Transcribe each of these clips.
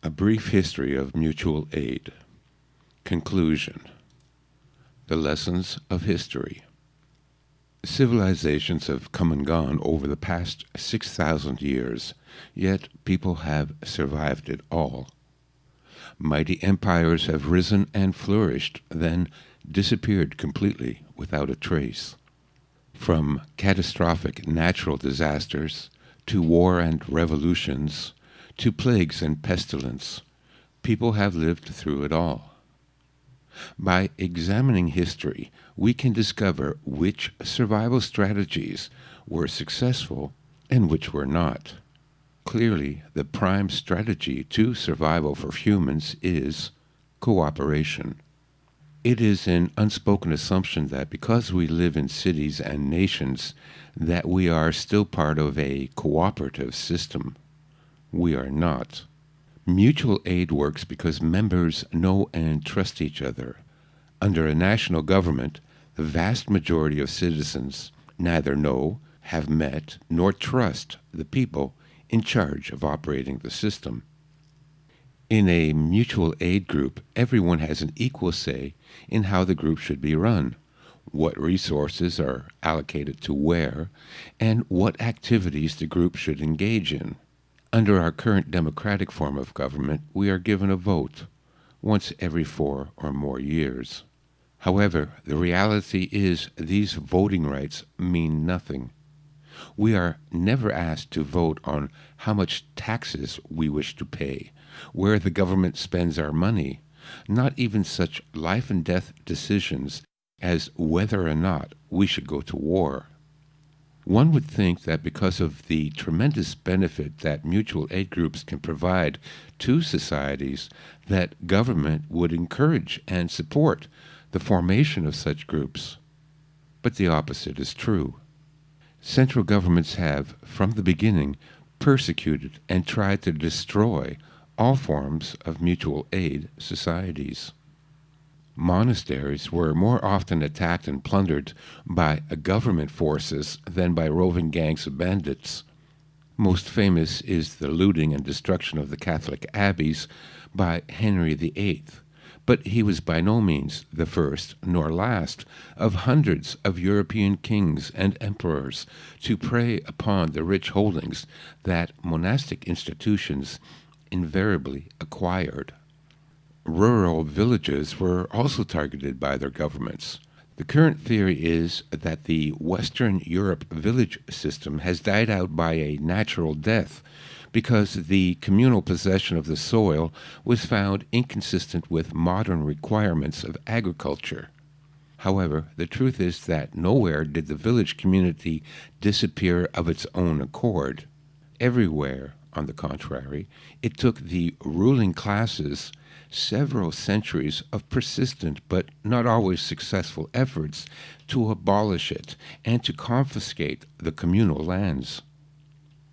A brief history of mutual aid. Conclusion. The lessons of history. Civilizations have come and gone over the past 6,000 years, yet people have survived it all. Mighty empires have risen and flourished, then disappeared completely without a trace. From catastrophic natural disasters, to war and revolutions, to plagues and pestilence, people have lived through it all. By examining history, we can discover which survival strategies were successful and which were not. Clearly, the prime strategy to survival for humans is cooperation. It is an unspoken assumption that because we live in cities and nations, that we are still part of a cooperative system. We are not. Mutual aid works because members know and trust each other. Under a national government, the vast majority of citizens neither know, have met, nor trust the people in charge of operating the system. In a mutual aid group, everyone has an equal say in how the group should be run, what resources are allocated to where, and what activities the group should engage in. Under our current democratic form of government, we are given a vote once every 4 or more years. However, the reality is these voting rights mean nothing. We are never asked to vote on how much taxes we wish to pay, where the government spends our money, not even such life and death decisions as whether or not we should go to war. One would think that because of the tremendous benefit that mutual aid groups can provide to societies, that government would encourage and support the formation of such groups. But the opposite is true. Central governments have, from the beginning, persecuted and tried to destroy all forms of mutual aid societies. Monasteries were more often attacked and plundered by government forces than by roving gangs of bandits. Most famous is the looting and destruction of the Catholic abbeys by Henry VIII, but he was by no means the first nor last of hundreds of European kings and emperors to prey upon the rich holdings that monastic institutions invariably acquired. Rural villages were also targeted by their governments. The current theory is that the Western Europe village system has died out by a natural death because the communal possession of the soil was found inconsistent with modern requirements of agriculture. However, the truth is that nowhere did the village community disappear of its own accord. Everywhere, on the contrary, it took the ruling classes several centuries of persistent but not always successful efforts to abolish it and to confiscate the communal lands.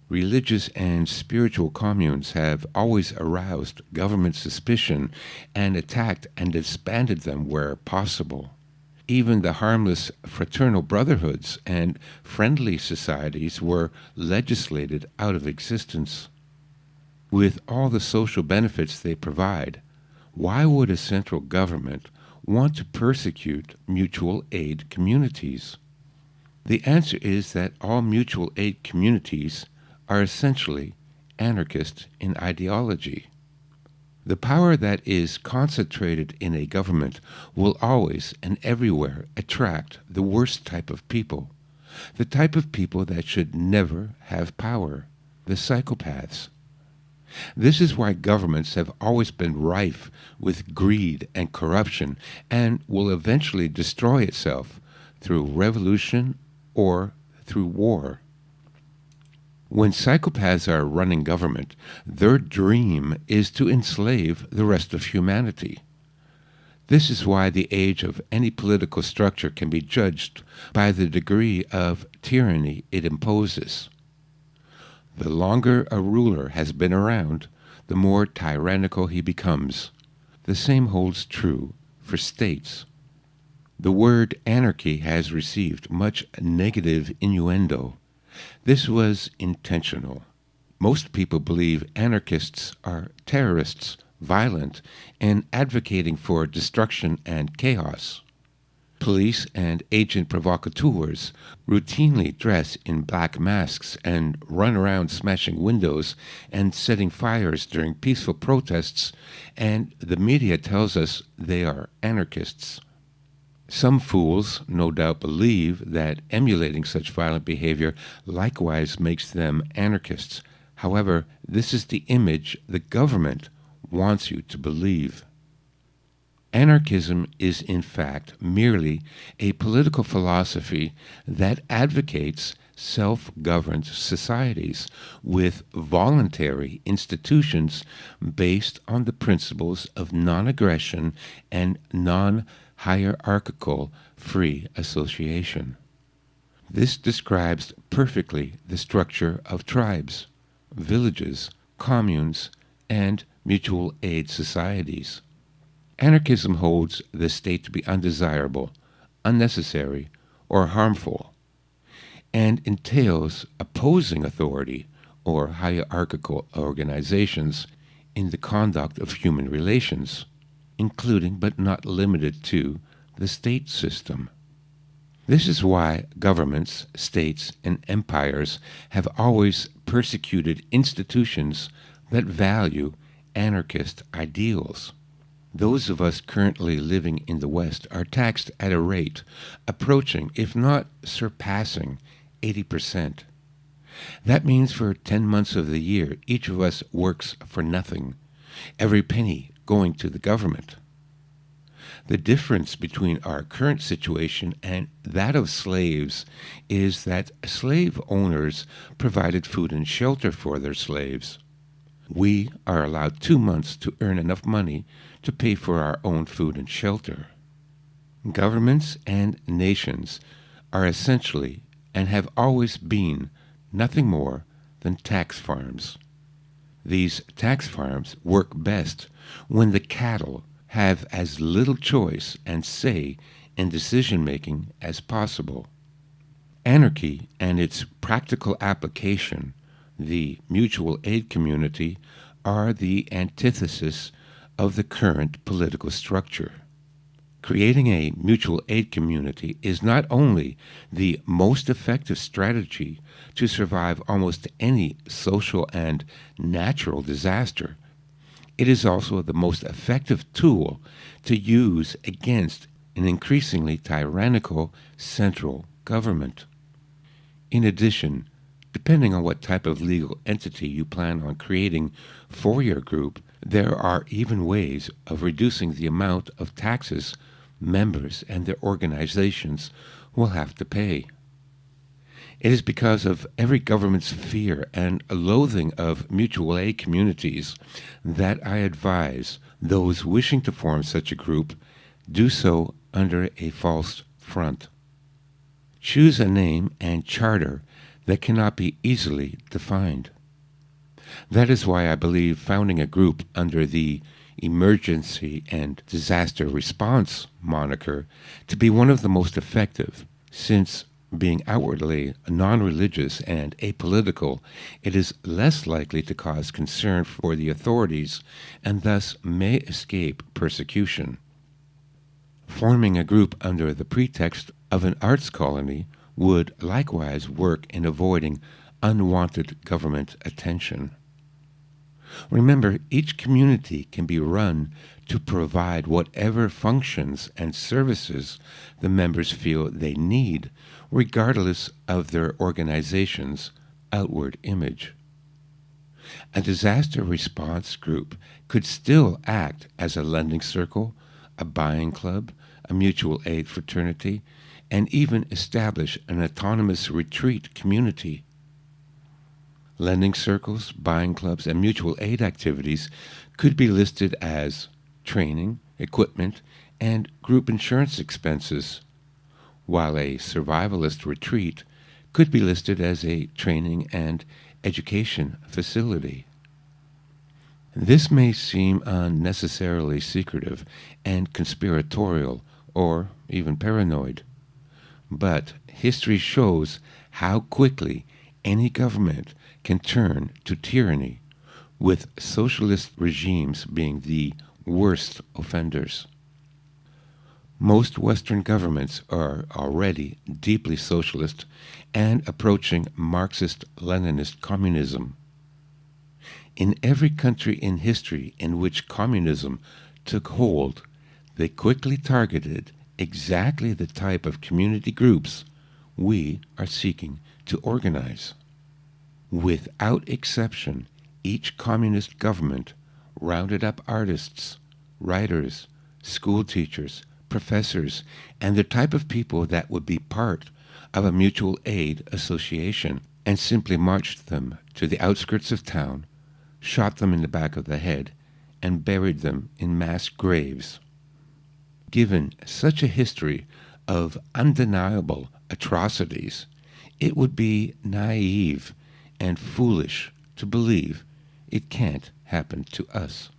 Religious and spiritual communes have always aroused government suspicion and attacked and disbanded them where possible. Even the harmless fraternal brotherhoods and friendly societies were legislated out of existence. With all the social benefits they provide, why would a central government want to persecute mutual aid communities? The answer is that all mutual aid communities are essentially anarchist in ideology. The power that is concentrated in a government will always and everywhere attract the worst type of people, the type of people that should never have power, the psychopaths. This is why governments have always been rife with greed and corruption and will eventually destroy itself through revolution or through war. When psychopaths are running government, their dream is to enslave the rest of humanity. This is why the age of any political structure can be judged by the degree of tyranny it imposes. The longer a ruler has been around, the more tyrannical he becomes. The same holds true for states. The word anarchy has received much negative innuendo. This was intentional. Most people believe anarchists are terrorists, violent, and advocating for destruction and chaos. Police and agent provocateurs routinely dress in black masks and run around smashing windows and setting fires during peaceful protests, and the media tells us they are anarchists. Some fools no doubt believe that emulating such violent behavior likewise makes them anarchists. However, this is the image the government wants you to believe. Anarchism is in fact merely a political philosophy that advocates self-governed societies with voluntary institutions based on the principles of non-aggression and non-hierarchical free association. This describes perfectly the structure of tribes, villages, communes, and mutual aid societies. Anarchism holds the state to be undesirable, unnecessary, or harmful, and entails opposing authority or hierarchical organizations in the conduct of human relations, including but not limited to the state system. This is why governments, states, and empires have always persecuted institutions that value anarchist ideals. Those of us currently living in the West are taxed at a rate approaching, if not surpassing, 80%. That means for 10 months of the year, each of us works for nothing, every penny going to the government. The difference between our current situation and that of slaves is that slave owners provided food and shelter for their slaves. We are allowed 2 months to earn enough money to pay for our own food and shelter. Governments and nations are essentially and have always been nothing more than tax farms. These tax farms work best when the cattle have as little choice and say in decision-making as possible. Anarchy and its practical application, the mutual aid community, are the antithesis of the current political structure. Creating a mutual aid community is not only the most effective strategy to survive almost any social and natural disaster, it is also the most effective tool to use against an increasingly tyrannical central government. In addition, depending on what type of legal entity you plan on creating for your group, there are even ways of reducing the amount of taxes members and their organizations will have to pay. It is because of every government's fear and loathing of mutual aid communities that I advise those wishing to form such a group do so under a false front. Choose a name and charter that cannot be easily defined. That is why I believe founding a group under the Emergency and Disaster Response moniker to be one of the most effective, since being outwardly non-religious and apolitical, it is less likely to cause concern for the authorities and thus may escape persecution. Forming a group under the pretext of an arts colony would likewise work in avoiding unwanted government attention. Remember, each community can be run to provide whatever functions and services the members feel they need, regardless of their organization's outward image. A disaster response group could still act as a lending circle, a buying club, a mutual aid fraternity, and even establish an autonomous retreat community. Lending circles, buying clubs, and mutual aid activities could be listed as training, equipment, and group insurance expenses, while a survivalist retreat could be listed as a training and education facility. This may seem unnecessarily secretive and conspiratorial or even paranoid, but history shows how quickly any government can turn to tyranny, with socialist regimes being the worst offenders. Most Western governments are already deeply socialist and approaching Marxist-Leninist communism. In every country in history in which communism took hold, they quickly targeted exactly the type of community groups we are seeking to organize. Without exception, each communist government rounded up artists, writers, school teachers, professors, and the type of people that would be part of a mutual aid association, and simply marched them to the outskirts of town, shot them in the back of the head, and buried them in mass graves. Given such a history of undeniable atrocities, it would be naive and foolish to believe it can't happen to us.